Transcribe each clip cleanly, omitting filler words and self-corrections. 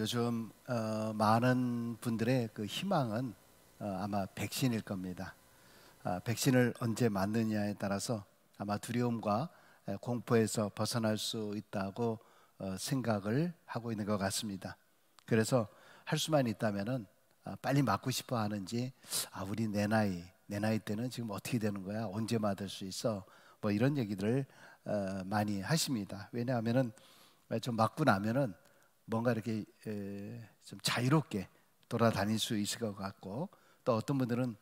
요즘 많은 분들의 그 희망은 아마 백신일 겁니다. 백신을 언제 맞느냐에 따라서 아마 두려움과 공포에서 벗어날 수 있다고 생각을 하고 있는 것 같습니다. 그래서 할 수만 있다면은 빨리 맞고 싶어 하는지, 우리 내 나이 때는 지금 어떻게 되는 거야? 언제 맞을 수 있어? 뭐 이런 얘기들을 많이 하십니다. 왜냐하면은 좀 맞고 나면은 뭔가 이렇게 좀 자유롭게 돌아다닐 수 있을 것 같고, 또 어떤 분들은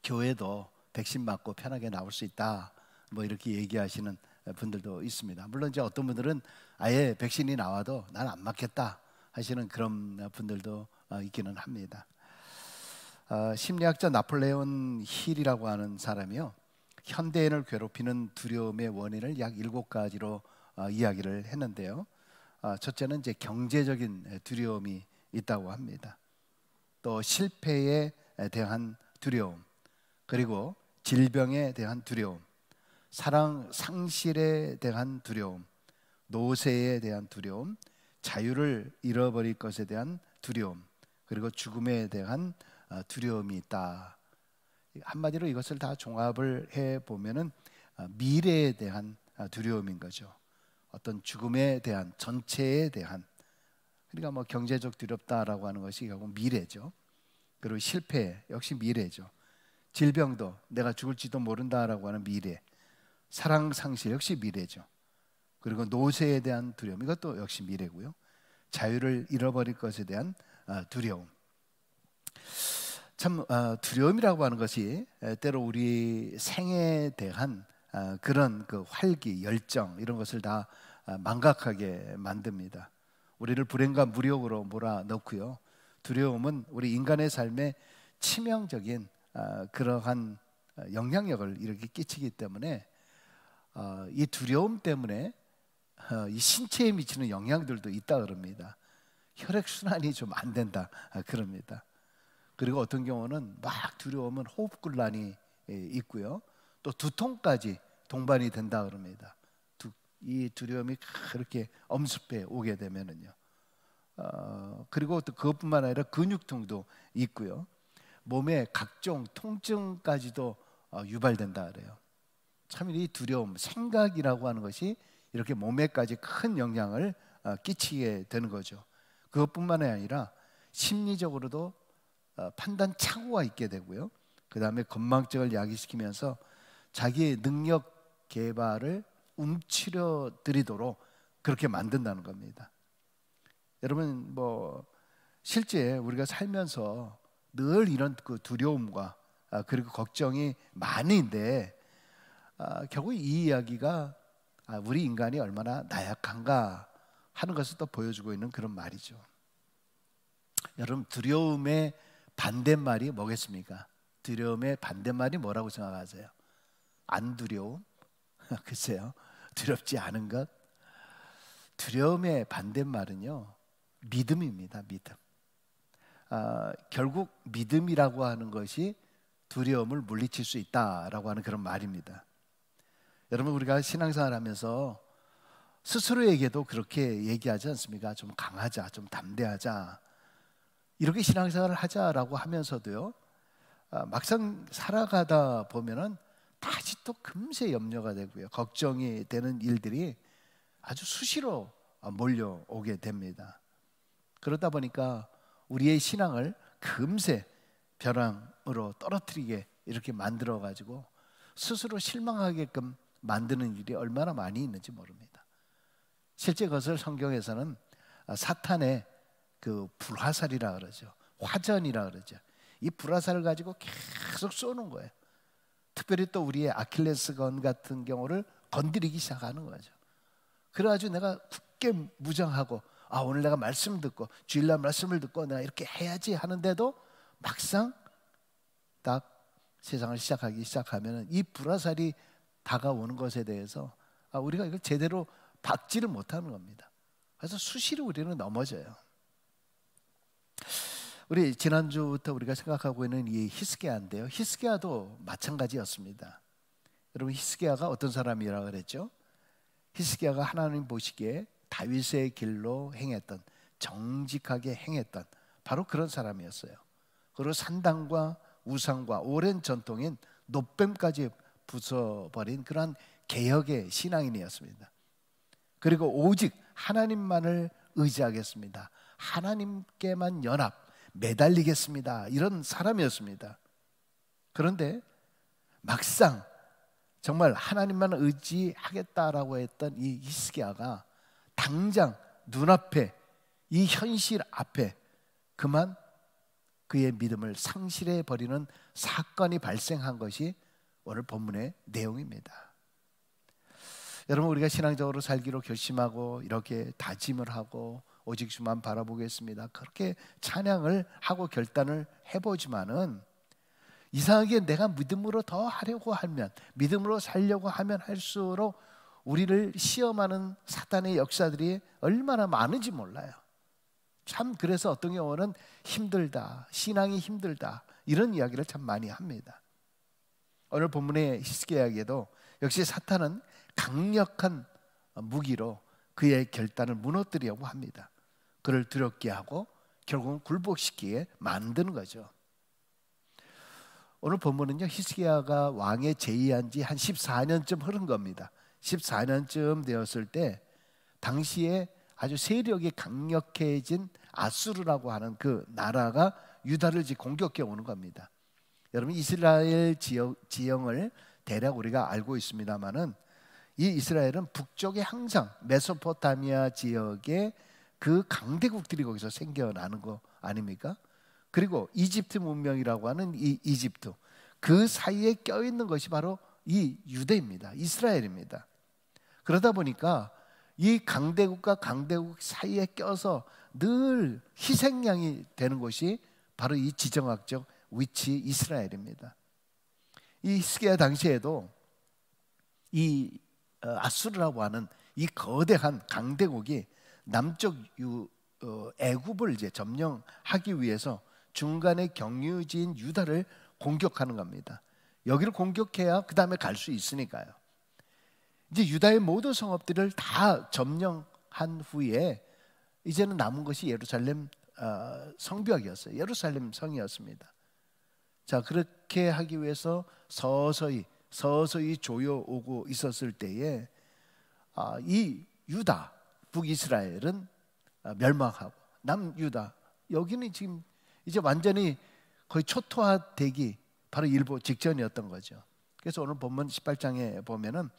교회도 백신 맞고 편하게 나올 수 있다, 뭐 이렇게 얘기하시는 분들도 있습니다. 물론 이제 어떤 분들은 아예 백신이 나와도 난 안 맞겠다 하시는 그런 분들도 있기는 합니다. 심리학자 나폴레온 힐이라고 하는 사람이요, 현대인을 괴롭히는 두려움의 원인을 약 7가지로 이야기를 했는데요. 첫째는 이제 경제적인 두려움이 있다고 합니다. 또 실패에 대한 두려움, 그리고 질병에 대한 두려움, 사랑 상실에 대한 두려움, 노쇠에 대한 두려움, 자유를 잃어버릴 것에 대한 두려움, 그리고 죽음에 대한 두려움이 있다. 한마디로 이것을 다 종합을 해 보면은 미래에 대한 두려움인 거죠. 어떤 죽음에 대한, 전체에 대한, 그러니까 뭐 경제적 두렵다라고 하는 것이 결국 미래죠. 그리고 실패 역시 미래죠. 질병도 내가 죽을지도 모른다라고 하는 미래, 사랑 상실 역시 미래죠. 그리고 노쇠에 대한 두려움, 이것도 역시 미래고요. 자유를 잃어버릴 것에 대한 두려움. 참 두려움이라고 하는 것이 때로 우리 생에 대한 그런 그 활기, 열정, 이런 것을 다 망각하게 만듭니다. 우리를 불행과 무력으로 몰아넣고요. 두려움은 우리 인간의 삶에 치명적인 그러한 영향력을 이렇게 끼치기 때문에 이 두려움 때문에 이 신체에 미치는 영향들도 있다 그럽니다. 혈액 순환이 좀 안 된다 그럽니다. 그리고 어떤 경우는 막 두려우면 호흡곤란이 있고요. 또 두통까지 동반이 된다 그럽니다. 이 두려움이 그렇게 엄습해 오게 되면은요. 그리고 또 그것뿐만 아니라 근육통도 있고요. 몸에 각종 통증까지도 유발된다 그래요. 참 이 두려움, 생각이라고 하는 것이 이렇게 몸에까지 큰 영향을 끼치게 되는 거죠. 그것뿐만 아니라 심리적으로도 판단 착오가 있게 되고요. 그 다음에 건망증을 야기시키면서 자기의 능력 개발을 움츠려 들이도록 그렇게 만든다는 겁니다. 여러분, 뭐 실제 우리가 살면서 늘 이런 그 두려움과 그리고 걱정이 많은데 결국 이 이야기가 우리 인간이 얼마나 나약한가 하는 것을 또 보여주고 있는 그런 말이죠. 여러분, 두려움의 반대말이 뭐겠습니까? 두려움의 반대말이 뭐라고 생각하세요? 안 두려움? 글쎄요, 두렵지 않은 것. 두려움의 반대말은요, 믿음입니다. 믿음. 결국 믿음이라고 하는 것이 두려움을 물리칠 수 있다라고 하는 그런 말입니다. 여러분, 우리가 신앙생활하면서 스스로에게도 그렇게 얘기하지 않습니까? 좀 강하자, 좀 담대하자, 이렇게 신앙생활을 하자라고 하면서도요, 막상 살아가다 보면은 다시 또 금세 염려가 되고요, 걱정이 되는 일들이 아주 수시로 몰려오게 됩니다. 그러다 보니까 우리의 신앙을 금세 벼랑으로 떨어뜨리게 이렇게 만들어 가지고 스스로 실망하게끔 만드는 일이 얼마나 많이 있는지 모릅니다. 실제 그것을 성경에서는 사탄의 그 불화살이라 그러죠. 화전이라 그러죠. 이 불화살을 가지고 계속 쏘는 거예요. 특별히 또 우리의 아킬레스건 같은 경우를 건드리기 시작하는 거죠. 그래가지고 내가 굳게 무장하고 오늘 내가 말씀을 듣고 주일날 말씀을 듣고 내가 이렇게 해야지 하는데도 막상 딱 세상을 시작하기 시작하면 이 불화살이 다가오는 것에 대해서 우리가 이걸 제대로 박지를 못하는 겁니다. 그래서 수시로 우리는 넘어져요. 우리 지난주부터 우리가 생각하고 있는 이 히스기야인데요, 히스기야도 마찬가지였습니다. 여러분, 히스기야가 어떤 사람이라고 그랬죠? 히스기야가 하나님 보시기에 다윗의 길로 행했던 정직하게 행했던 바로 그런 사람이었어요. 그리고 산당과 우상과 오랜 전통인 노뱀까지 부숴버린 그러한 개혁의 신앙인이었습니다. 그리고 오직 하나님만을 의지하겠습니다, 하나님께만 매달리겠습니다, 이런 사람이었습니다. 그런데 막상 정말 하나님만 의지하겠다라고 했던 이 히스기야가 당장 눈앞에 이 현실 앞에 그만 그의 믿음을 상실해 버리는 사건이 발생한 것이 오늘 본문의 내용입니다. 여러분, 우리가 신앙적으로 살기로 결심하고 이렇게 다짐을 하고 오직 주만 바라보겠습니다, 그렇게 찬양을 하고 결단을 해보지만은 이상하게 내가 믿음으로 더 하려고 하면, 믿음으로 살려고 하면 할수록 우리를 시험하는 사탄의 역사들이 얼마나 많은지 몰라요. 참, 그래서 어떤 경우는 힘들다, 신앙이 힘들다, 이런 이야기를 참 많이 합니다. 오늘 본문의 히스기야에게도 역시 사탄은 강력한 무기로 그의 결단을 무너뜨리려고 합니다. 그를 두렵게 하고 결국은 굴복시키게 만드는 거죠. 오늘 본문은요, 히스기야가 왕에 재위한 지 한 14년쯤 흐른 겁니다. 14년쯤 되었을 때 당시에 아주 세력이 강력해진 아수르라고 하는 그 나라가 유다를 공격해 오는 겁니다. 여러분, 이스라엘 지형을 대략 우리가 알고 있습니다만은 이 이스라엘은 북쪽에 항상 메소포타미아 지역에 그 강대국들이 거기서 생겨나는 거 아닙니까? 그리고 이집트 문명이라고 하는 이 이집트, 그 사이에 껴있는 것이 바로 이 유대입니다. 이스라엘입니다. 그러다 보니까 이 강대국과 강대국 사이에 껴서 늘 희생양이 되는 곳이 바로 이 지정학적 위치 이스라엘입니다. 이 히스기야 당시에도 이 아수르라고 하는 이 거대한 강대국이 남쪽 애굽을 점령하기 위해서 중간에 경유지인 유다를 공격하는 겁니다. 여기를 공격해야 그 다음에 갈 수 있으니까요. 이제 유다의 모든 성읍들을 다 점령한 후에 이제는 남은 것이 예루살렘 성벽이었어요. 예루살렘 성이었습니다. 자, 그렇게 하기 위해서 서서히 조여오고 있었을 때에 이 유다, 북이스라엘은 멸망하고 남유다, 여기는 지금 이제 완전히 거의 초토화되기 바로 일보 직전이었던 거죠. 그래서 오늘 본문 18장에 보면은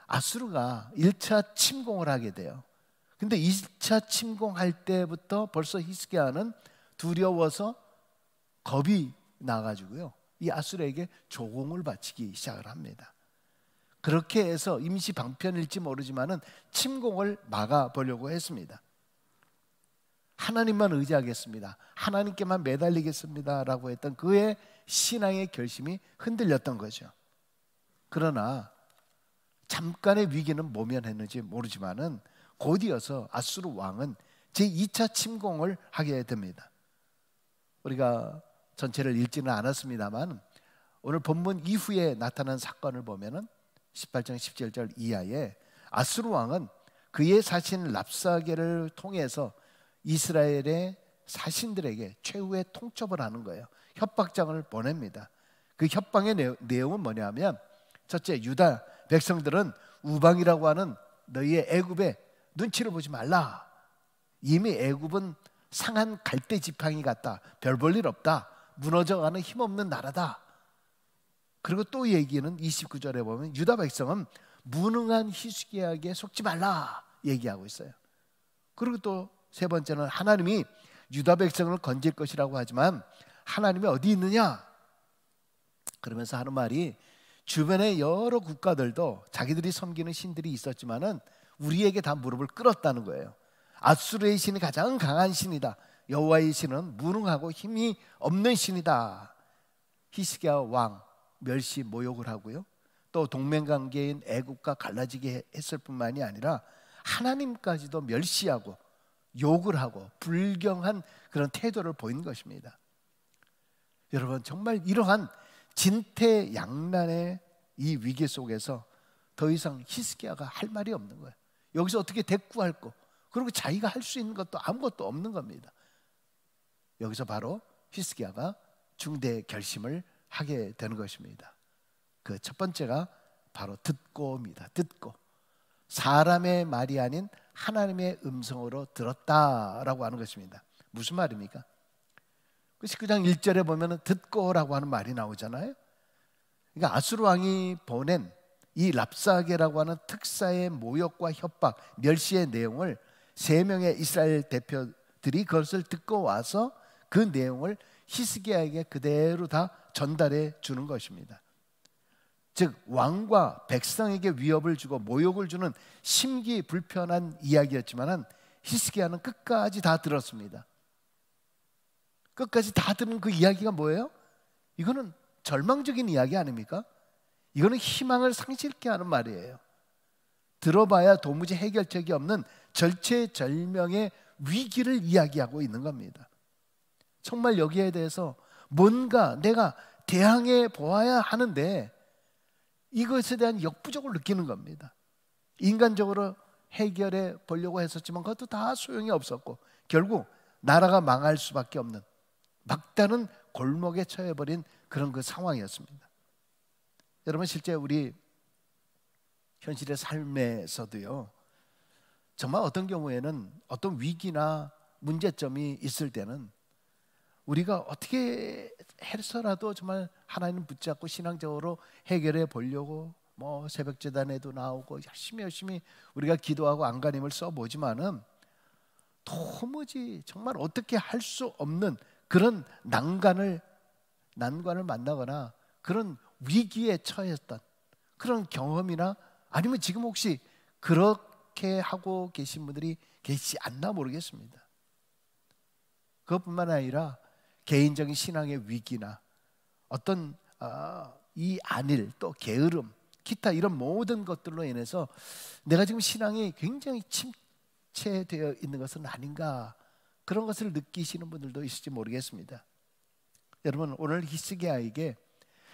아수르가 1차 침공을 하게 돼요. 근데 2차 침공할 때부터 벌써 히스기야는 두려워서 겁이 나가지고요, 이 아수르에게 조공을 바치기 시작을 합니다. 그렇게 해서 임시 방편일지 모르지만은 침공을 막아보려고 했습니다. 하나님만 의지하겠습니다, 하나님께만 매달리겠습니다 라고 했던 그의 신앙의 결심이 흔들렸던 거죠. 그러나 잠깐의 위기는 모면했는지 모르지만은 곧이어서 아수르 왕은 제2차 침공을 하게 됩니다. 우리가 전체를 읽지는 않았습니다만 오늘 본문 이후에 나타난 사건을 보면은 18장 17절 이하에 아수르 왕은 그의 사신 랍사게를 통해서 이스라엘의 사신들에게 최후의 통첩을 하는 거예요. 협박장을 보냅니다. 그 협박의 내용은 뭐냐면, 첫째, 유다 백성들은 우방이라고 하는 너희의 애굽에 눈치를 보지 말라. 이미 애굽은 상한 갈대 지팡이 같다, 별 볼 일 없다, 무너져가는 힘없는 나라다. 그리고 또 얘기는 29절에 보면 유다 백성은 무능한 히스기야에게 속지 말라 얘기하고 있어요. 그리고 또 세 번째는 하나님이 유다 백성을 건질 것이라고 하지만 하나님이 어디 있느냐? 그러면서 하는 말이, 주변의 여러 국가들도 자기들이 섬기는 신들이 있었지만은 우리에게 다 무릎을 꿇었다는 거예요. 아수르의 신이 가장 강한 신이다, 여호와의 신은 무능하고 힘이 없는 신이다. 히스기야 왕 멸시 모욕을 하고요, 또 동맹관계인 애국과 갈라지게 했을 뿐만이 아니라 하나님까지도 멸시하고 욕을 하고 불경한 그런 태도를 보인 것입니다. 여러분, 정말 이러한 진퇴양난의 이 위기 속에서 더 이상 히스기야가 할 말이 없는 거예요. 여기서 어떻게 대꾸할 거, 그리고 자기가 할 수 있는 것도 아무것도 없는 겁니다. 여기서 바로 히스기야가 중대 결심을 하게 되는 것입니다. 그 첫 번째가 바로 듣고입니다. 듣고, 사람의 말이 아닌 하나님의 음성으로 들었다라고 하는 것입니다. 무슨 말입니까? 그 19장 1절에 보면 듣고라고 하는 말이 나오잖아요. 그러니까 아수르 왕이 보낸 이 랍사게라고 하는 특사의 모욕과 협박, 멸시의 내용을 3명의 이스라엘 대표들이 그것을 듣고 와서 그 내용을 히스기야에게 그대로 다 전달해 주는 것입니다. 즉 왕과 백성에게 위협을 주고 모욕을 주는 심기불편한 이야기였지만 히스기야는 끝까지 다 들었습니다. 끝까지 다 들은 그 이야기가 뭐예요? 이거는 절망적인 이야기 아닙니까? 이거는 희망을 상실케 하는 말이에요. 들어봐야 도무지 해결책이 없는 절체절명의 위기를 이야기하고 있는 겁니다. 정말 여기에 대해서 뭔가 내가 대항해 보아야 하는데 이것에 대한 역부족을 느끼는 겁니다. 인간적으로 해결해 보려고 했었지만 그것도 다 소용이 없었고 결국 나라가 망할 수밖에 없는 막다른 골목에 처해버린 그런 그 상황이었습니다. 여러분, 실제 우리 현실의 삶에서도요, 정말 어떤 경우에는 어떤 위기나 문제점이 있을 때는 우리가 어떻게 해서라도 정말 하나님 붙잡고 신앙적으로 해결해 보려고 뭐 새벽 제단에도 나오고 열심히 우리가 기도하고 안간힘을 써보지만은 도무지 정말 어떻게 할 수 없는 그런 난관을 만나거나 그런 위기에 처했던 그런 경험이나 아니면 지금 혹시 그렇게 하고 계신 분들이 계시지 않나 모르겠습니다. 그것뿐만 아니라 개인적인 신앙의 위기나 어떤 이 안일 또 게으름 기타 이런 모든 것들로 인해서 내가 지금 신앙이 굉장히 침체되어 있는 것은 아닌가, 그런 것을 느끼시는 분들도 있을지 모르겠습니다. 여러분, 오늘 히스기야에게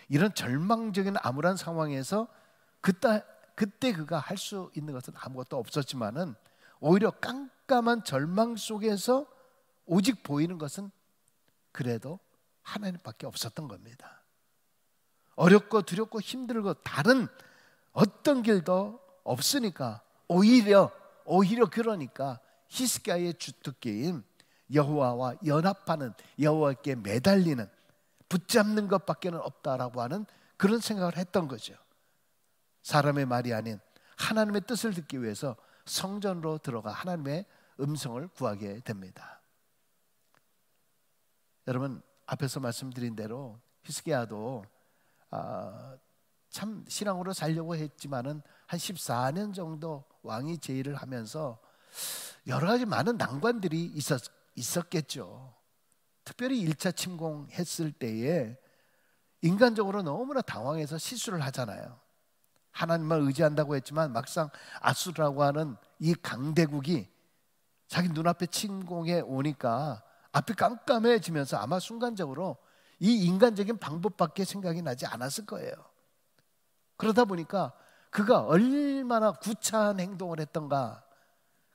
이런 절망적인 암울한 상황에서 그때 그가 할 수 있는 것은 아무것도 없었지만은 오히려 깜깜한 절망 속에서 오직 보이는 것은 그래도 하나님밖에 없었던 겁니다. 어렵고 두렵고 힘들고 다른 어떤 길도 없으니까 오히려 그러니까 히스기야의 주특기인 여호와와 연합하는, 여호와께 매달리는, 붙잡는 것밖에는 없다라고 하는 그런 생각을 했던 거죠. 사람의 말이 아닌 하나님의 뜻을 듣기 위해서 성전으로 들어가 하나님의 음성을 구하게 됩니다. 여러분, 앞에서 말씀드린 대로 히스기야도 참 신앙으로 살려고 했지만은 한 14년 정도 왕이 제의를 하면서 여러 가지 많은 난관들이 있었겠죠. 특별히 1차 침공했을 때에 인간적으로 너무나 당황해서 실수를 하잖아요. 하나님만 의지한다고 했지만 막상 아수르라고 하는 이 강대국이 자기 눈앞에 침공해 오니까 앞이 깜깜해지면서 아마 순간적으로 이 인간적인 방법밖에 생각이 나지 않았을 거예요. 그러다 보니까 그가 얼마나 구차한 행동을 했던가,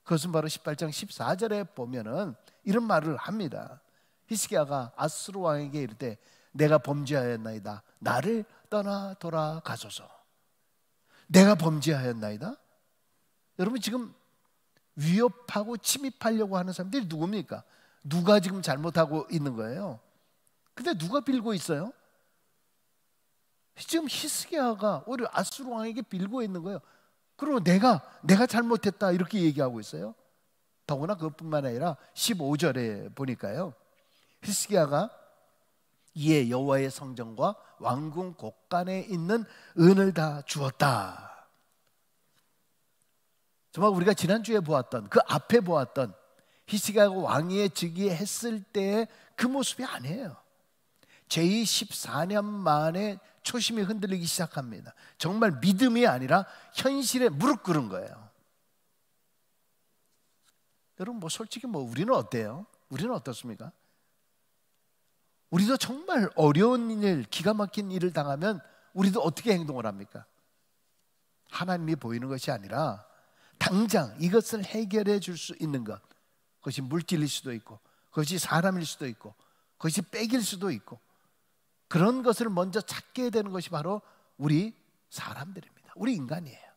그것은 바로 18장 14절에 보면은 이런 말을 합니다. 히스기야가 아수르 왕에게 이르되 내가 범죄하였나이다. 나를 떠나 돌아가소서. 내가 범죄하였나이다. 여러분, 지금 위협하고 침입하려고 하는 사람들이 누굽니까? 누가 지금 잘못하고 있는 거예요? 근데 누가 빌고 있어요? 지금 히스기야가 오히려 아수르 왕에게 빌고 있는 거예요. 그리고 내가 잘못했다 이렇게 얘기하고 있어요. 더구나 그것뿐만 아니라 15절에 보니까요, 히스기야가 이에 여호와의 성전과 왕궁 곳간에 있는 은을 다 주었다. 정말 우리가 지난주에 보았던, 그 앞에 보았던 히스기야가 왕위에 즉위했을 때의 그 모습이 아니에요. 제14년 만에 초심이 흔들리기 시작합니다. 정말 믿음이 아니라 현실에 무릎 꿇은 거예요. 여러분, 솔직히 우리는 어때요? 우리는 어떻습니까? 우리도 정말 어려운 일, 기가 막힌 일을 당하면 우리도 어떻게 행동을 합니까? 하나님이 보이는 것이 아니라 당장 이것을 해결해 줄 수 있는 것, 그것이 물질일 수도 있고, 그것이 사람일 수도 있고, 그것이 빽일 수도 있고, 그런 것을 먼저 찾게 되는 것이 바로 우리 사람들입니다. 우리 인간이에요.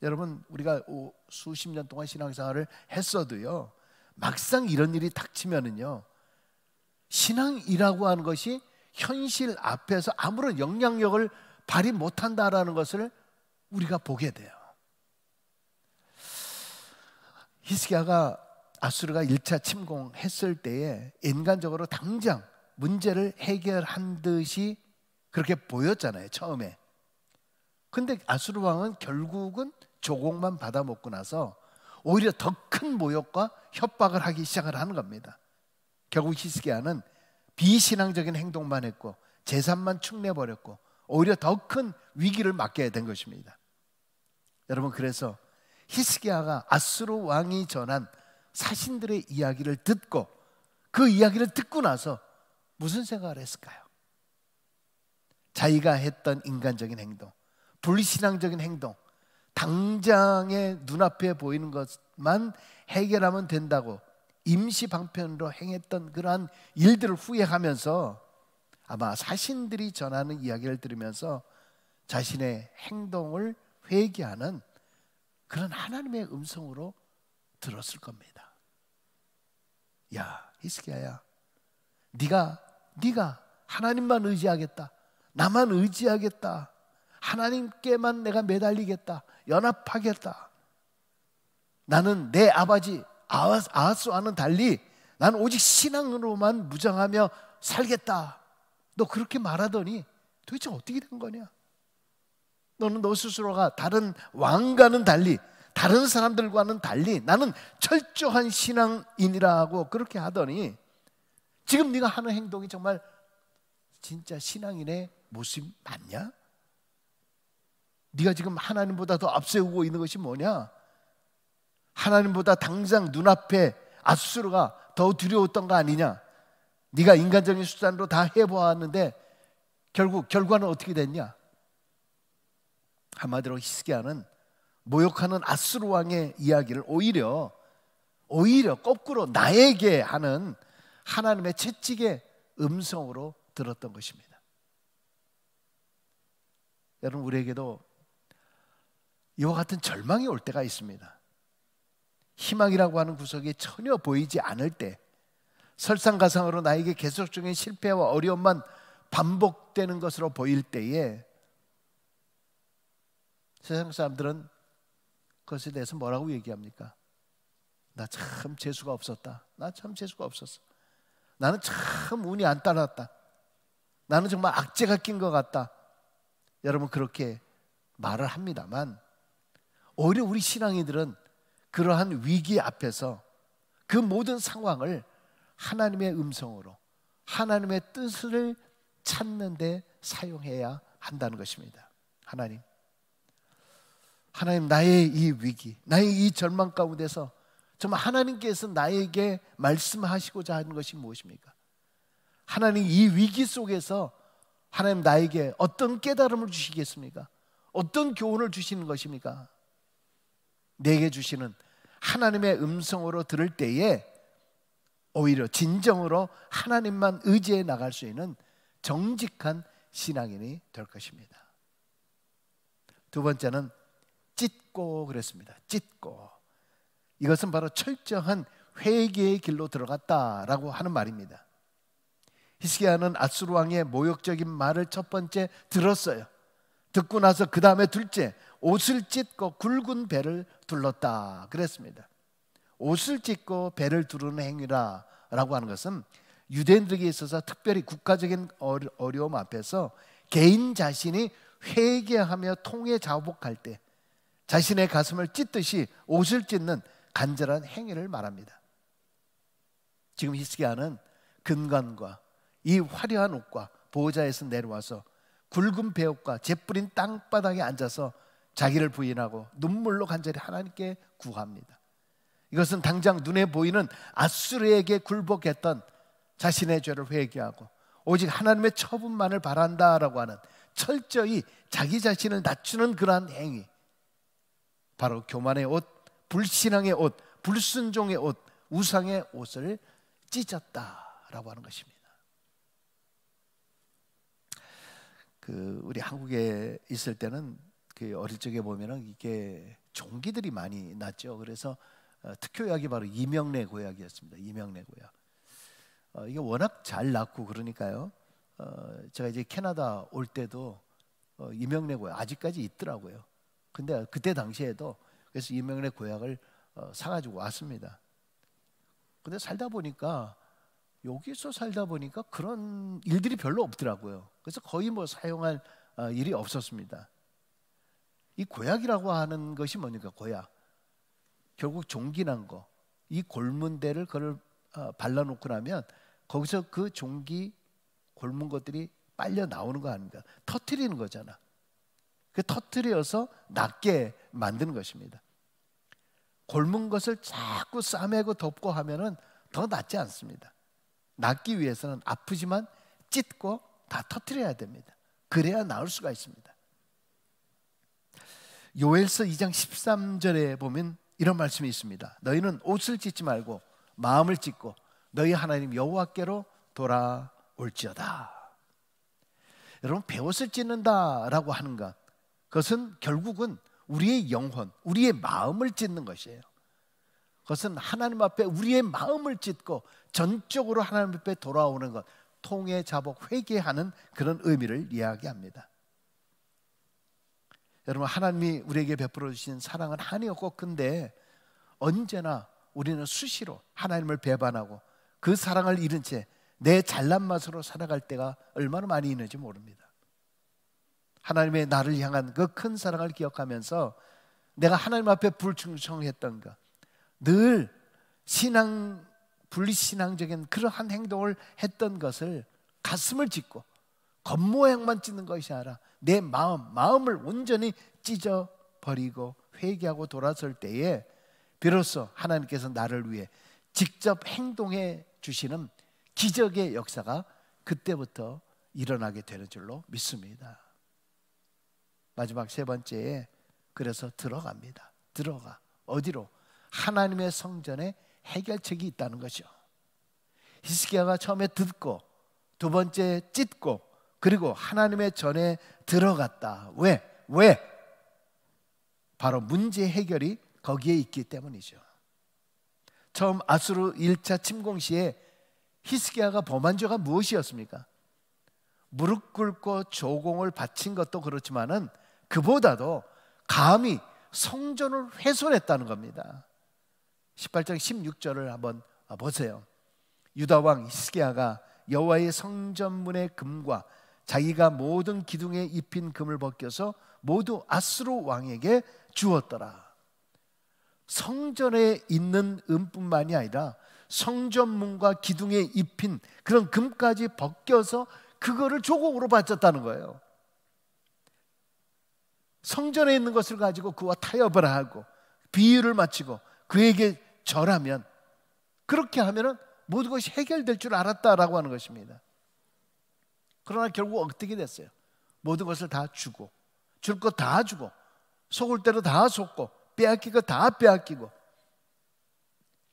여러분, 우리가 수십 년 동안 신앙생활을 했어도요, 막상 이런 일이 닥치면은요, 신앙이라고 하는 것이 현실 앞에서 아무런 영향력을 발휘 못한다라는 것을 우리가 보게 돼요. 히스기야가 아수르가 1차 침공했을 때에 인간적으로 당장 문제를 해결한 듯이 그렇게 보였잖아요, 처음에. 근데 아수르 왕은 결국은 조공만 받아먹고 나서 오히려 더 큰 모욕과 협박을 하기 시작을 하는 겁니다. 결국 히스기야는 비신앙적인 행동만 했고 재산만 축내버렸고 오히려 더 큰 위기를 맞게 된 것입니다. 여러분, 그래서 히스기야가 아수르 왕이 전한 사신들의 이야기를 듣고 그 이야기를 듣고 나서 무슨 생각을 했을까요? 자기가 했던 인간적인 행동, 불신앙적인 행동, 당장의 눈앞에 보이는 것만 해결하면 된다고 임시 방편으로 행했던 그러한 일들을 후회하면서 아마 사신들이 전하는 이야기를 들으면서 자신의 행동을 회개하는 그런 하나님의 음성으로 들었을 겁니다. 야, 히스기야야, 네가 하나님만 의지하겠다, 나만 의지하겠다, 하나님께만 내가 매달리겠다, 연합하겠다, 나는 내 아버지 아하스와는 달리 나는 오직 신앙으로만 무장하며 살겠다, 너 그렇게 말하더니 도대체 어떻게 된 거냐? 너는 너 스스로가 다른 왕과는 달리, 다른 사람들과는 달리 나는 철저한 신앙인이라고 그렇게 하더니 지금 네가 하는 행동이 정말 진짜 신앙인의 모습 맞냐? 네가 지금 하나님보다 더 앞세우고 있는 것이 뭐냐? 하나님보다 당장 눈앞에 아수르가 더 두려웠던 거 아니냐? 네가 인간적인 수단으로 다 해보았는데 결국 결과는 어떻게 됐냐? 한마디로 히스기야는 모욕하는 아수르 왕의 이야기를 오히려 거꾸로 나에게 하는 하나님의 채찍의 음성으로 들었던 것입니다. 여러분, 우리에게도 이와 같은 절망이 올 때가 있습니다. 희망이라고 하는 구석이 전혀 보이지 않을 때, 설상가상으로 나에게 계속적인 실패와 어려움만 반복되는 것으로 보일 때에 세상 사람들은 그것에 대해서 뭐라고 얘기합니까? 나 참 재수가 없었다. 나 참 재수가 없었어. 나는 참 운이 안 따랐다. 나는 정말 악재가 낀 것 같다. 여러분, 그렇게 말을 합니다만 오히려 우리 신앙인들은 그러한 위기 앞에서 그 모든 상황을 하나님의 음성으로, 하나님의 뜻을 찾는 데 사용해야 한다는 것입니다. 하나님, 나의 이 위기, 나의 이 절망 가운데서 정말 하나님께서 나에게 말씀하시고자 하는 것이 무엇입니까? 하나님, 이 위기 속에서 하나님 나에게 어떤 깨달음을 주시겠습니까? 어떤 교훈을 주시는 것입니까? 내게 주시는 하나님의 음성으로 들을 때에 오히려 진정으로 하나님만 의지해 나갈 수 있는 정직한 신앙인이 될 것입니다. 두 번째는 찢고 그랬습니다. 찢고. 이것은 바로 철저한 회개의 길로 들어갔다라고 하는 말입니다. 히스기야는 아수르 왕의 모욕적인 말을 첫 번째 들었어요. 듣고 나서 그 다음에 둘째, 옷을 찢고 굵은 배를 둘렀다 그랬습니다. 옷을 찢고 배를 두르는 행위라고 하는 것은 유대인들에게 있어서 특별히 국가적인 어려움 앞에서 개인 자신이 회개하며 통해 자복할 때 자신의 가슴을 찢듯이 옷을 찢는 간절한 행위를 말합니다. 지금 히스기야는 근관과 이 화려한 옷과 보호자에서 내려와서 굵은 배옷과 재뿌린 땅바닥에 앉아서 자기를 부인하고 눈물로 간절히 하나님께 구합니다. 이것은 당장 눈에 보이는 아수르에게 굴복했던 자신의 죄를 회개하고 오직 하나님의 처분만을 바란다라고 하는 철저히 자기 자신을 낮추는 그러한 행위, 바로 교만의 옷, 불신앙의 옷, 불순종의 옷, 우상의 옷을 찢었다라고 하는 것입니다. 우리 한국에 있을 때는 어릴 적에 보면은 이게 종기들이 많이 났죠. 그래서 특효약이 바로 이명래 고약이었습니다. 이명래 고약. 이게 워낙 잘 났고 그러니까요. 제가 이제 캐나다 올 때도 이명래 고약 아직까지 있더라고요. 근데 그때 당시에도 그래서 이명래 고약을 사가지고 왔습니다. 근데 여기서 살다 보니까 그런 일들이 별로 없더라고요. 그래서 거의 사용할 일이 없었습니다. 이 고약이라고 하는 것이 뭡니까? 고약. 결국 종기난 거. 이 골문 데를 그걸 발라놓고 나면 거기서 그 종기 골문 것들이 빨려 나오는 거 아닙니까? 터트리는 거잖아. 그 터트려서 낫게 만드는 것입니다. 골문 것을 자꾸 싸매고 덮고 하면은 더 낫지 않습니다. 낫기 위해서는 아프지만 찢고 다 터트려야 됩니다. 그래야 나을 수가 있습니다. 요엘서 2장 13절에 보면 이런 말씀이 있습니다. 너희는 옷을 찢지 말고 마음을 찢고 너희 하나님 여호와께로 돌아올지어다. 여러분, 베옷을 찢는다라고 하는 것, 그것은 결국은 우리의 영혼, 우리의 마음을 찢는 것이에요. 그것은 하나님 앞에 우리의 마음을 찢고 전적으로 하나님 앞에 돌아오는 것, 통회, 자복, 회개하는 그런 의미를 이야기합니다. 여러분, 하나님이 우리에게 베풀어 주신 사랑은 한이 없고 큰데 언제나 우리는 수시로 하나님을 배반하고 그 사랑을 잃은 채 내 잘난 맛으로 살아갈 때가 얼마나 많이 있는지 모릅니다. 하나님의 나를 향한 그 큰 사랑을 기억하면서 내가 하나님 앞에 불충성했던 것, 늘 불신앙적인 그러한 행동을 했던 것을 가슴을 찢고 겉모양만 찢는 것이 아니라 내 마음을 온전히 찢어버리고 회개하고 돌아설 때에 비로소 하나님께서 나를 위해 직접 행동해 주시는 기적의 역사가 그때부터 일어나게 되는 줄로 믿습니다. 마지막 세 번째에 그래서 들어갑니다. 어디로? 하나님의 성전에 해결책이 있다는 거죠. 히스기야가 처음에 듣고 두 번째 찢고 그리고 하나님의 전에 들어갔다. 왜? 바로 문제 해결이 거기에 있기 때문이죠. 처음 아수르 1차 침공 시에 히스기야가 범한 죄가 무엇이었습니까? 무릎 꿇고 조공을 바친 것도 그렇지만은 그보다도 감히 성전을 훼손했다는 겁니다. 18장 16절을 한번 보세요. 유다 왕 히스기야가 여호와의 성전문의 금과 자기가 모든 기둥에 입힌 금을 벗겨서 모두 아수르 왕에게 주었더라. 성전에 있는 은뿐만이 아니라 성전문과 기둥에 입힌 그런 금까지 벗겨서 그거를 조공으로 바쳤다는 거예요. 성전에 있는 것을 가지고 그와 타협을 하고 비유를 맞추고 그에게 절하면, 그렇게 하면은 모든 것이 해결될 줄 알았다라고 하는 것입니다. 그러나 결국 어떻게 됐어요? 모든 것을 다 주고, 줄 것 다 주고, 속을 대로 다 속고, 빼앗길 거 다 빼앗기고,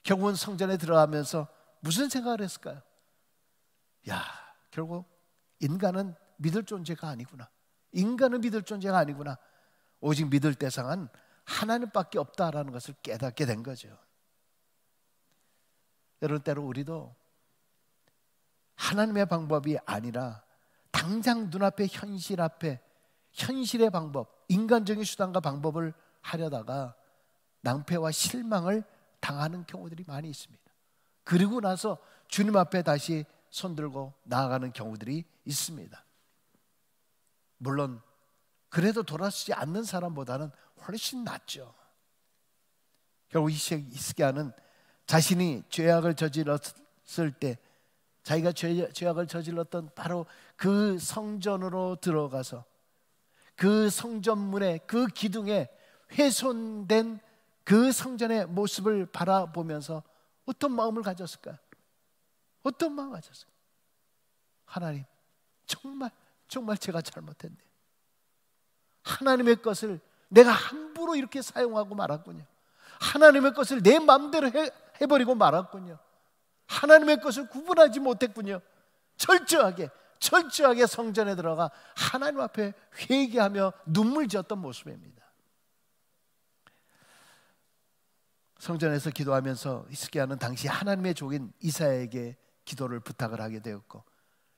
결국은 성전에 들어가면서 무슨 생각을 했을까요? 결국 인간은 믿을 존재가 아니구나. 인간은 믿을 존재가 아니구나. 오직 믿을 대상은 하나님밖에 없다라는 것을 깨닫게 된 거죠. 여러분, 때로 우리도 하나님의 방법이 아니라 당장 눈앞에 현실의 방법, 인간적인 수단과 방법을 하려다가 낭패와 실망을 당하는 경우들이 많이 있습니다. 그리고 나서 주님 앞에 다시 손들고 나아가는 경우들이 있습니다. 물론 그래도 돌아서지 않는 사람보다는 훨씬 낫죠. 결국 히스기야는 자신이 죄악을 저질렀을 때, 자기가 죄악을 저질렀던 바로 그 성전으로 들어가서 그 성전문에, 그 기둥에 훼손된 그 성전의 모습을 바라보면서 어떤 마음을 가졌을까요? 어떤 마음을 가졌을까요? 하나님, 정말 제가 잘못했네. 하나님의 것을 내가 함부로 이렇게 사용하고 말았군요. 하나님의 것을 내 마음대로 해버리고 말았군요. 하나님의 것을 구분하지 못했군요. 철저하게 성전에 들어가 하나님 앞에 회개하며 눈물 지었던 모습입니다. 성전에서 기도하면서 히스기야는 당시 하나님의 종인 이사야에게 기도를 부탁을 하게 되었고,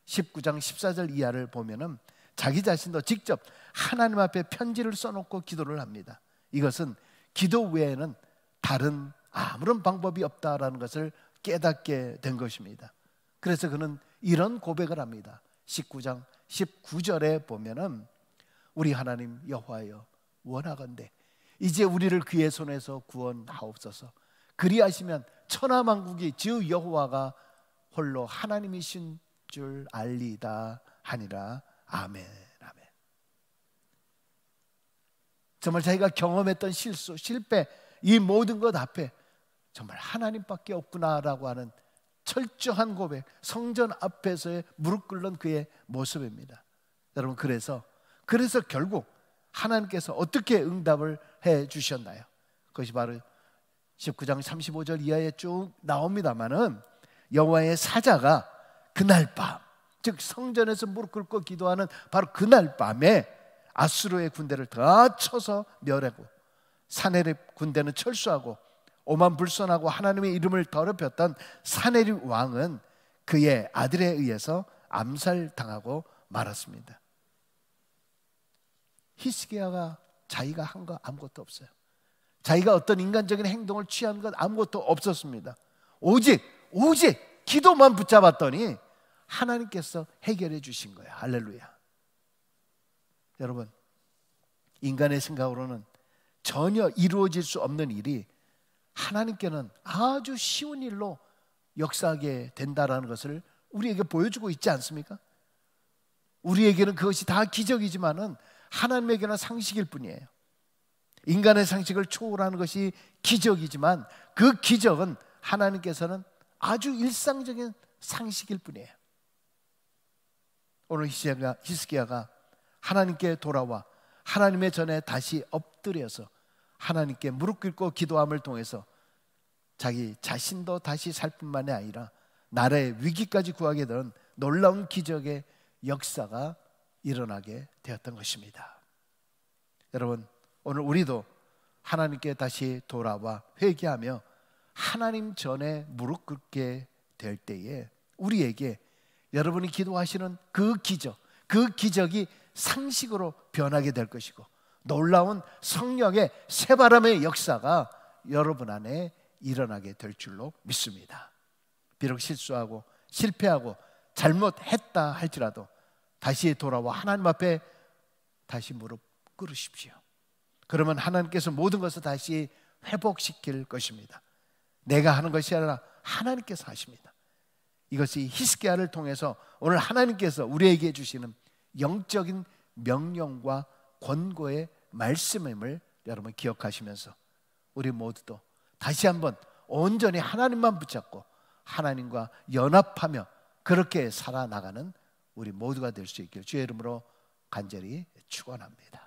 19장 14절 이하를 보면은 자기 자신도 직접 하나님 앞에 편지를 써놓고 기도를 합니다. 이것은 기도 외에는 다른 아무런 방법이 없다라는 것을 깨닫게 된 것입니다. 그래서 그는 이런 고백을 합니다. 19장 19절에 보면은 우리 하나님 여호와여, 원하건대 이제 우리를 그의 손에서 구원하옵소서. 그리하시면 천하만국이 주 여호와가 홀로 하나님이신 줄 알리다 하니라. 아멘. 아멘. 정말 자기가 경험했던 실수, 실패, 이 모든 것 앞에 정말 하나님밖에 없구나라고 하는 철저한 고백, 성전 앞에서의 무릎 꿇는 그의 모습입니다. 여러분, 그래서 결국 하나님께서 어떻게 응답을 해 주셨나요? 그것이 바로 19장 35절 이하에 쭉 나옵니다마는, 여호와의 사자가 그날 밤, 즉 성전에서 무릎 꿇고 기도하는 바로 그날 밤에 아수르의 군대를 다 쳐서 멸하고, 사네립 군대는 철수하고, 오만불선하고 하나님의 이름을 더럽혔던 사네립 왕은 그의 아들에 의해서 암살당하고 말았습니다. 히스기야가 자기가 한 거 아무것도 없어요. 자기가 어떤 인간적인 행동을 취한 것 아무것도 없었습니다. 오직 기도만 붙잡았더니 하나님께서 해결해 주신 거예요. 할렐루야. 여러분, 인간의 생각으로는 전혀 이루어질 수 없는 일이 하나님께는 아주 쉬운 일로 역사하게 된다라는 것을 우리에게 보여주고 있지 않습니까? 우리에게는 그것이 다 기적이지만은 하나님에게는 상식일 뿐이에요. 인간의 상식을 초월하는 것이 기적이지만 그 기적은 하나님께서는 아주 일상적인 상식일 뿐이에요. 오늘 히스기야가 하나님께 돌아와 하나님의 전에 다시 엎드려서 하나님께 무릎 꿇고 기도함을 통해서 자기 자신도 다시 살 뿐만이 아니라 나라의 위기까지 구하게 된 놀라운 기적의 역사가 일어나게 되었던 것입니다. 여러분, 오늘 우리도 하나님께 다시 돌아와 회개하며 하나님 전에 무릎 꿇게 될 때에 우리에게 여러분이 기도하시는 그 기적이 상식으로 변하게 될 것이고, 놀라운 성령의 새바람의 역사가 여러분 안에 일어나게 될 줄로 믿습니다. 비록 실수하고 실패하고 잘못했다 할지라도 다시 돌아와 하나님 앞에 다시 무릎 꿇으십시오. 그러면 하나님께서 모든 것을 다시 회복시킬 것입니다. 내가 하는 것이 아니라 하나님께서 하십니다. 이것이 히스기야를 통해서 오늘 하나님께서 우리에게 주시는 영적인 명령과 권고의 말씀임을 여러분 기억하시면서 우리 모두도 다시 한번 온전히 하나님만 붙잡고 하나님과 연합하며 그렇게 살아나가는 우리 모두가 될 수 있기를 주의 이름으로 간절히 축원합니다.